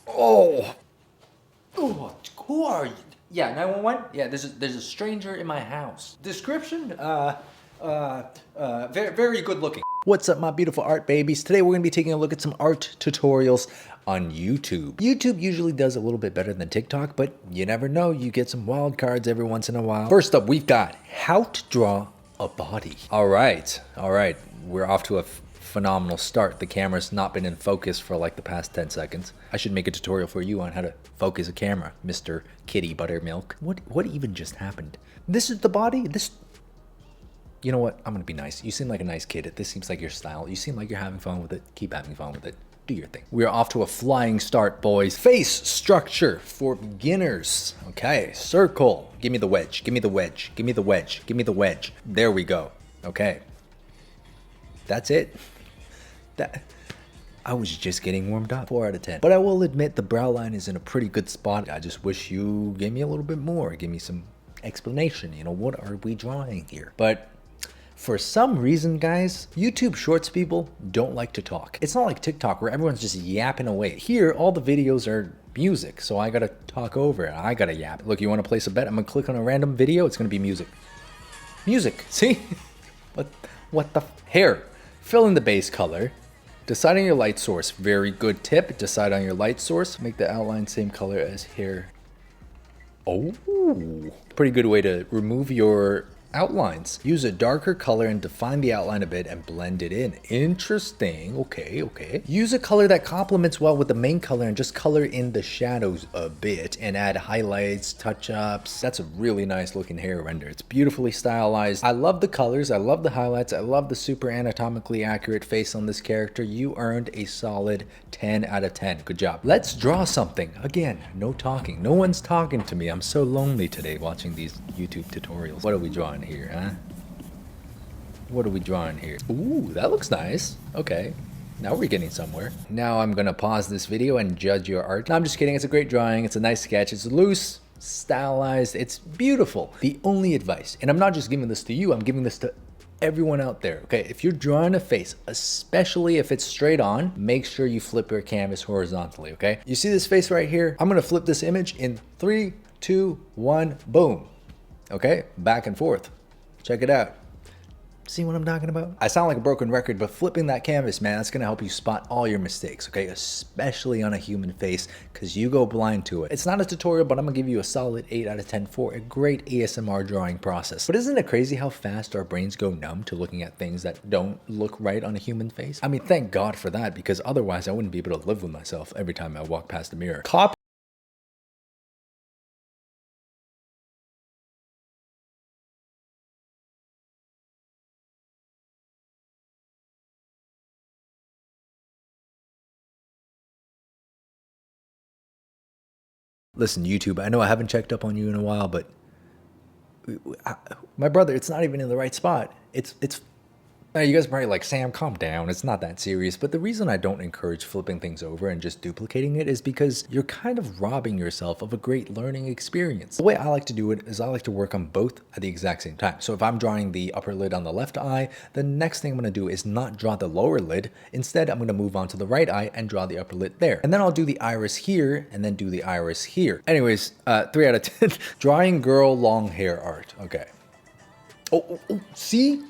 Oh, oh, who are you? Yeah, 911? Yeah, there's a stranger in my house. Description? Very good looking. What's up, my beautiful art babies? Today we're gonna be taking a look at some art tutorials on YouTube. YouTube usually does a little bit better than TikTok, but you never know, you get some wild cards every once in a while. First up, we've got how to draw a body. All right, we're off to a phenomenal start. The camera's not been in focus for like the past 10 seconds. I should make a tutorial for you on how to focus a camera, Mr. Kitty Buttermilk. What even just happened? This is the body? You know what? I'm gonna be nice. You seem like a nice kid. This seems like your style. You seem like you're having fun with it. Keep having fun with it. Do your thing. We're off to a flying start, boys. Face structure for beginners. Okay, circle. Give me the wedge. Give me the wedge. Give me the wedge. Give me the wedge. There we go. Okay. That's it. I was just getting warmed up. 4 out of 10. But I will admit the brow line is in a pretty good spot. I just wish you gave me a little bit more. Give me some explanation. You know, what are we drawing here? But for some reason, guys, YouTube Shorts people don't like to talk. It's not like TikTok where everyone's just yapping away. Here, all the videos are music, so I gotta talk over it. I gotta yap. Look, you wanna place a bet? I'm gonna click on a random video. It's gonna be music. Music, see? What the hair? Fill in the base color. Decide on your light source. Very good tip. Decide on your light source. Make the outline same color as hair. Oh, pretty good way to remove your outlines. Use a darker color and define the outline a bit and blend it in. Interesting. Okay. Use a color that complements well with the main color and just color in the shadows a bit and add highlights, touch-ups. That's a really nice looking hair render. It's beautifully stylized. I love the colors. I love the highlights. I love the super anatomically accurate face on this character. You earned a solid 10 out of 10. Good job. Let's draw something. Again, no talking. No one's talking to me. I'm so lonely today watching these YouTube tutorials. What are we drawing here, huh? What are we drawing here? Ooh, that looks nice. Okay. Now we're getting somewhere. Now I'm gonna pause this video and judge your art. No, I'm just kidding. It's a great drawing. It's a nice sketch. It's loose, stylized. It's beautiful. The only advice, and I'm not just giving this to you, I'm giving this to everyone out there, okay? If you're drawing a face, especially if it's straight on, make sure you flip your canvas horizontally, okay? You see this face right here? I'm gonna flip this image in 3, 2, 1, boom. Okay, back and forth. Check it out. See what I'm talking about? I sound like a broken record, but flipping that canvas, man, that's gonna help you spot all your mistakes, okay? Especially on a human face, because you go blind to it. It's not a tutorial, but I'm gonna give you a solid 8 out of 10 for a great ASMR drawing process. But isn't it crazy how fast our brains go numb to looking at things that don't look right on a human face? I mean, thank God for that, because otherwise I wouldn't be able to live with myself every time I walk past a mirror. Listen, YouTube, I know I haven't checked up on you in a while, but my brother, it's not even in the right spot. Now, you guys are probably like, Sam, calm down. It's not that serious. But the reason I don't encourage flipping things over and just duplicating it is because you're kind of robbing yourself of a great learning experience. The way I like to do it is I like to work on both at the exact same time. So if I'm drawing the upper lid on the left eye, the next thing I'm going to do is not draw the lower lid. Instead, I'm going to move on to the right eye and draw the upper lid there. And then I'll do the iris here and then do the iris here. Anyways, 3 out of 10. Drawing girl long hair art. Okay. Oh, see?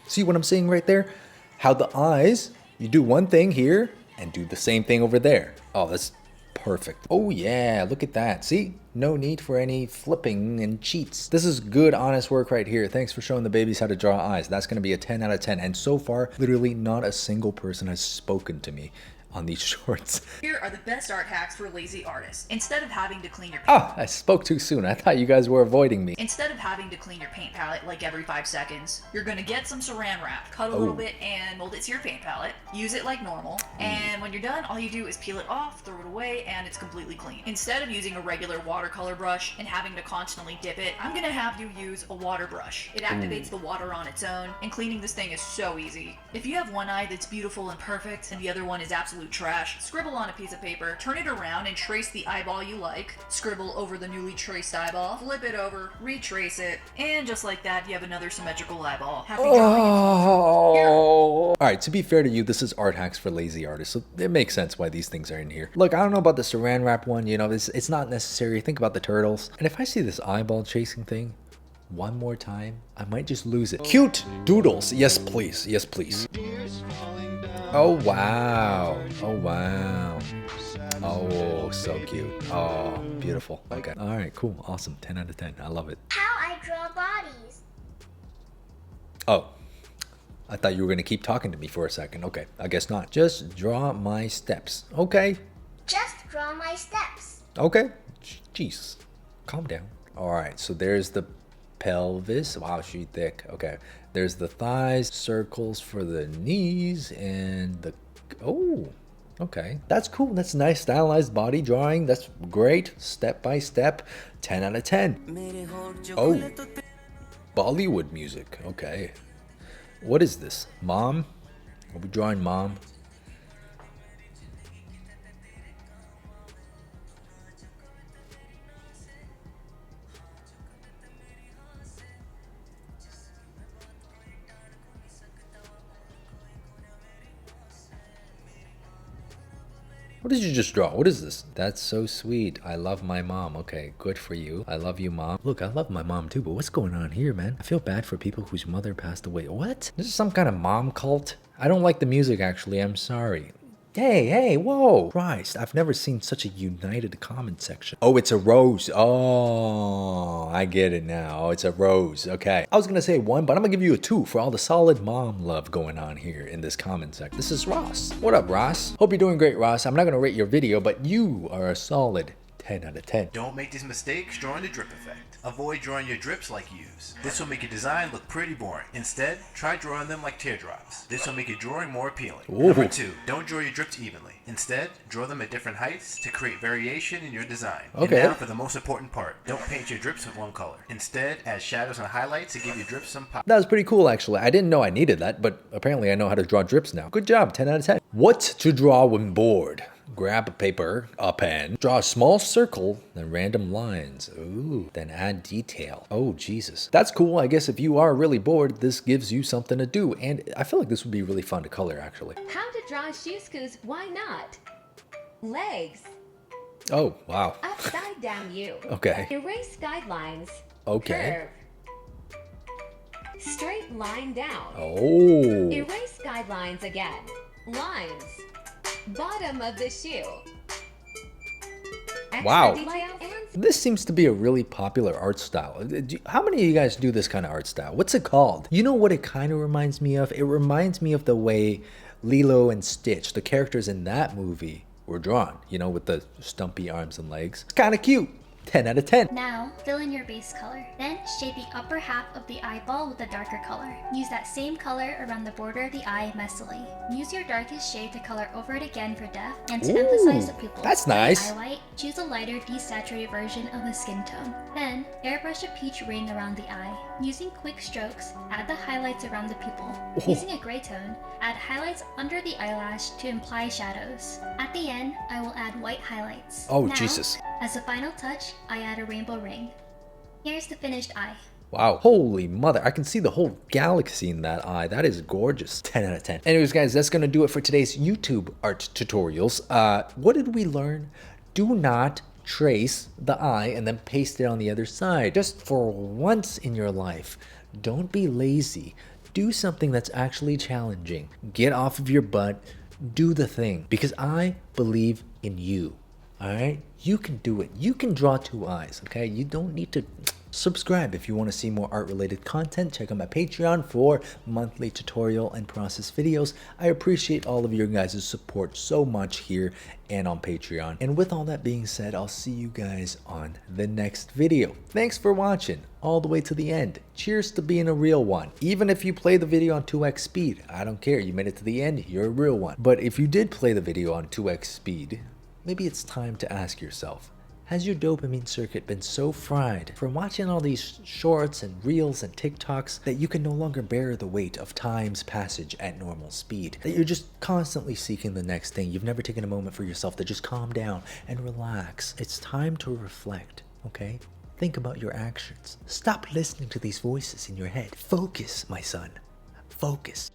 See what I'm saying right there? How the eyes, you do one thing here and do the same thing over there. Oh, that's perfect. Oh yeah, look at that. See? No need for any flipping and cheats. This is good, honest work right here. Thanks for showing the babies how to draw eyes. That's gonna be a 10 out of 10. And so far, literally not a single person has spoken to me on these shorts. Here are the best art hacks for lazy artists. Instead of having to clean your I spoke too soon. I thought you guys were avoiding me. Instead of having to clean your paint palette like every 5 seconds, you're gonna get some saran wrap, cut a little bit and mold it to your paint palette, use it like normal, and when you're done, all you do is peel it off, throw it away, and it's completely clean. Instead of using a regular watercolor brush and having to constantly dip it, I'm gonna have you use a water brush. It activates the water on its own, and cleaning this thing is so easy. If you have one eye that's beautiful and perfect, and the other one is absolute trash, scribble on a piece of paper, turn it around and trace the eyeball you like, scribble over the newly traced eyeball, flip it over, retrace it, and just like that, you have another symmetrical eyeball. Happy drawing. Alright, to be fair to you, this is art hacks for lazy artists, so it makes sense why these things are in here. Look, I don't know about the saran wrap one, you know, it's not necessary. Think about the turtles. And if I see this eyeball chasing thing one more time, I might just lose it. Cute doodles. Yes, please. Yes, please. Oh, wow. Oh, wow. Oh, so cute. Oh, beautiful. Okay. All right, cool. Awesome. 10 out of 10. I love it. How I draw bodies. Oh, I thought you were going to keep talking to me for a second. Okay, I guess not. Just draw my steps. Okay. Just draw my steps. Okay. Jeez. Calm down. All right, so there's the pelvis. Wow, she thick. Okay. There's the thighs, circles for the knees, and the... Oh, okay. That's cool. That's nice stylized body drawing. That's great. Step by step. 10 out of 10. Oh, Bollywood music. Okay. What is this? Mom? Are we drawing mom? What did you just draw? What is this? That's so sweet. I love my mom. Okay, good for you. I love you, mom. Look, I love my mom too, but what's going on here, man? I feel bad for people whose mother passed away. What? This is some kind of mom cult? I don't like the music, actually. I'm sorry. Hey, whoa. Christ, I've never seen such a united comment section. Oh, it's a rose. Oh, I get it now. Oh, it's a rose. Okay. I was going to say 1, but I'm going to give you a 2 for all the solid mom love going on here in this comment section. This is Ross. What up, Ross? Hope you're doing great, Ross. I'm not going to rate your video, but you are a solid 10 out of 10. Don't make these mistakes drawing the drip effect. Avoid drawing your drips like U's. This will make your design look pretty boring. Instead, try drawing them like teardrops. This will make your drawing more appealing. Ooh. Number 2, don't draw your drips evenly. Instead, draw them at different heights to create variation in your design. Okay. And now for the most important part. Don't paint your drips with one color. Instead, add shadows and highlights to give your drips some pop. That was pretty cool, actually. I didn't know I needed that, but apparently I know how to draw drips now. Good job, 10 out of 10. What to draw when bored? Grab a paper, a pen, draw a small circle, then random lines. Ooh, then add detail. Oh, Jesus. That's cool. I guess if you are really bored, this gives you something to do. And I feel like this would be really fun to color, actually. How to draw shoes, cause why not? Legs. Oh, wow. Upside down U. Okay. Erase guidelines. Okay. Curve. Straight line down. Oh. Erase guidelines again. Lines. Bottom of the shoe. Extra Wow. detail and This seems to be a really popular art style. How many of you guys do this kind of art style? What's it called? You know what it kind of reminds me of? It reminds me of the way Lilo and Stitch, the characters in that movie, were drawn. You know, with the stumpy arms and legs. It's kind of cute. 10 out of 10. Now, fill in your base color. Then, shade the upper half of the eyeball with a darker color. Use that same color around the border of the eye messily. Use your darkest shade to color over it again for depth and to emphasize the pupil. That's For the nice. highlight, choose a lighter desaturated version of the skin tone. Then, airbrush a peach ring around the eye. Using quick strokes, add the highlights around the pupil. Using a gray tone, add highlights under the eyelash to imply shadows. At the end, I will add white highlights. Oh, Now, Jesus. As a final touch, I add a rainbow ring. Here's the finished eye. Wow. Holy mother. I can see the whole galaxy in that eye. That is gorgeous. 10 out of 10. Anyways, guys, that's going to do it for today's YouTube art tutorials. What did we learn? Do not trace the eye and then paste it on the other side. Just for once in your life, don't be lazy. Do something that's actually challenging. Get off of your butt. Do the thing. Because I believe in you. Alright? You can do it. You can draw 2 eyes, okay? You don't need to subscribe if you want to see more art-related content. Check out my Patreon for monthly tutorial and process videos. I appreciate all of your guys' support so much here and on Patreon. And with all that being said, I'll see you guys on the next video. Thanks for watching all the way to the end. Cheers to being a real one. Even if you play the video on 2x speed, I don't care. You made it to the end, you're a real one. But if you did play the video on 2x speed, maybe it's time to ask yourself, has your dopamine circuit been so fried from watching all these shorts and reels and TikToks that you can no longer bear the weight of time's passage at normal speed? That you're just constantly seeking the next thing? You've never taken a moment for yourself to just calm down and relax. It's time to reflect, okay? Think about your actions. Stop listening to these voices in your head. Focus, my son. Focus.